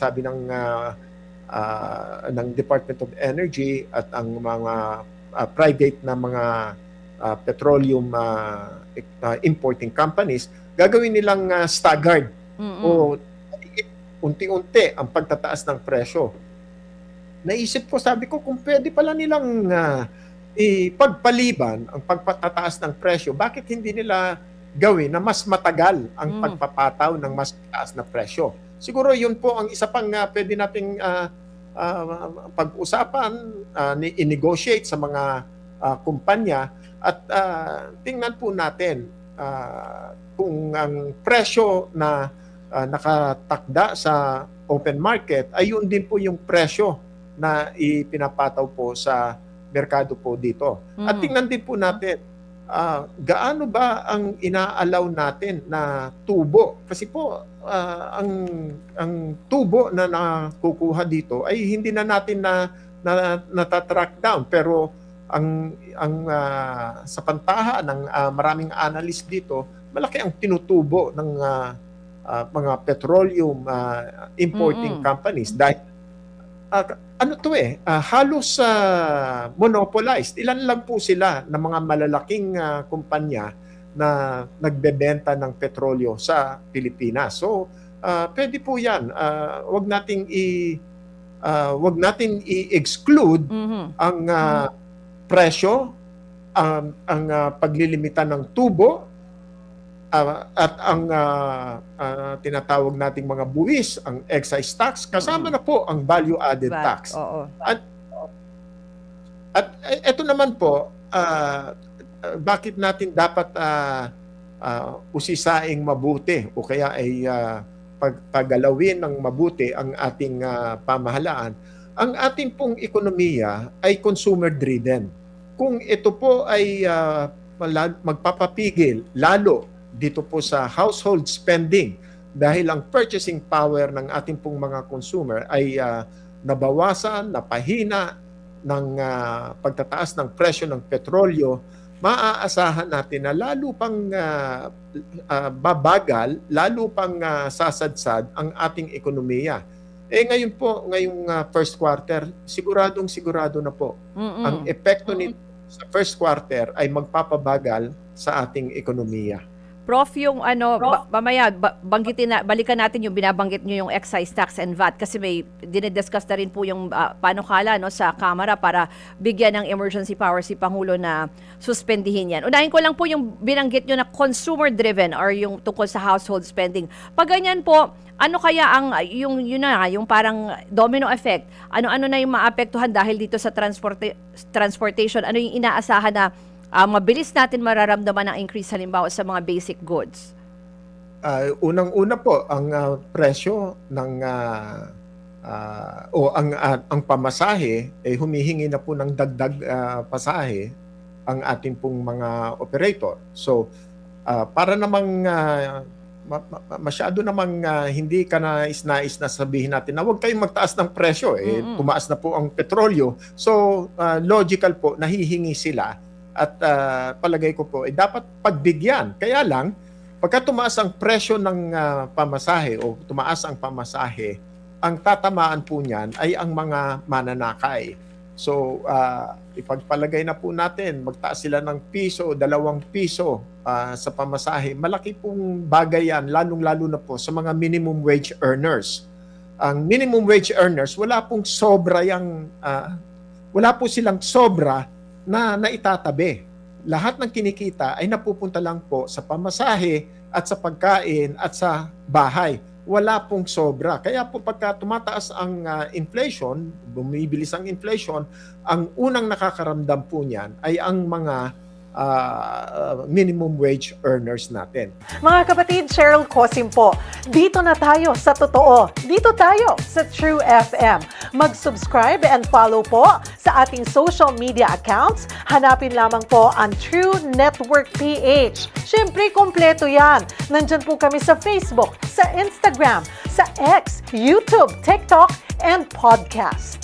sabi ng Department of Energy at ang mga private na mga petroleum importing companies, gagawin nilang staggered o unti-unti ang pagtataas ng presyo. Naisip ko, sabi ko, kung pwede pala nilang ipagpaliban ang pagpatataas ng presyo, bakit hindi nila gawin na mas matagal ang pagpapataw ng mas mataas na presyo? Siguro yun po ang isa pang pwede nating pag-usapan, i-negotiate sa mga kumpanya at tingnan po natin kung ang presyo na nakatakda sa open market ay yun din po yung presyo na ipinapataw po sa merkado po dito. At tingnan din po natin gaano ba ang inaalaw natin na tubo? Kasi po ang tubo na nakukuha dito ay hindi na natin natatrack down, pero ang sa pantaha ng maraming analyst dito, malaki ang tinutubo ng mga petroleum importing companies dahil halos monopolized. Ilan lang po sila ng mga malalaking kumpanya na nagbebenta ng petrolyo sa Pilipinas. So, pwede po 'yan. Wag nating i-exclude ang presyo, ang paglilimitan ng tubo at ang tinatawag nating mga buwis, ang excise tax, kasama na po ang value-added tax. At ito naman po, bakit natin dapat usisaing mabuti o kaya ay paggalawin ng mabuti ang ating pamahalaan? Ang ating pong ekonomiya ay consumer-driven. Kung ito po ay magpapapigil lalo dito po sa household spending dahil ang purchasing power ng ating pong mga consumer ay nabawasan, napahina ng pagtataas ng presyo ng petrolyo, maaasahan natin na lalo pang babagal, lalo pang sasadsad ang ating ekonomiya. Ngayon po, ngayong first quarter, sigurado na po ang epekto nito sa first quarter ay magpapabagal sa ating ekonomiya. Prof, yung mamaya balikan natin yung binabanggit nyo yung excise tax and VAT kasi may dinidiscuss na rin po yung panukala sa Kamara para bigyan ng emergency power si Pangulo na suspendihin yan. Unahin ko lang po yung binanggit nyo na consumer-driven or yung tungkol sa household spending. Pag ganyan po, ano kaya ang yung parang domino effect? Ano-ano na yung maapektuhan dahil dito sa transportation? Ano yung inaasahan na mabilis natin mararamdaman ang increase halimbawa sa mga basic goods? Unang-una po, ang presyo ng ang pamasahe humihingi na po ng dagdag pasahe ang ating pong mga operator. So, para namang masyado namang hindi ka nais na sabihin natin na huwag kayong magtaas ng presyo. Tumaas na po ang petrolyo. So, logical po, nahihingi sila. At palagay ko po, dapat pagbigyan. Kaya lang, pagka tumaas ang presyo ng pamasahe o tumaas ang pamasahe, ang tatamaan po niyan ay ang mga mananakay. So, ipagpalagay na po natin, magtaas sila ng piso, 2 piso sa pamasahe. Malaki pong bagay yan, lalong-lalo na po sa mga minimum wage earners. Ang minimum wage earners, wala po silang sobra na naitatabi. Lahat ng kinikita ay napupunta lang po sa pamasahe at sa pagkain at sa bahay. Wala pong sobra. Kaya po pagka tumataas ang inflation, bumibilis ang inflation, ang unang nakakaramdam po niyan ay ang mga minimum wage earners natin. Mga kapatid, Cheryl Cosim po. Dito na tayo sa totoo. Dito tayo sa True FM. Mag-subscribe and follow po sa ating social media accounts. Hanapin lamang po ang True Network PH. Siyempre, kompleto yan. Nandyan po kami sa Facebook, sa Instagram, sa X, YouTube, TikTok, and podcast.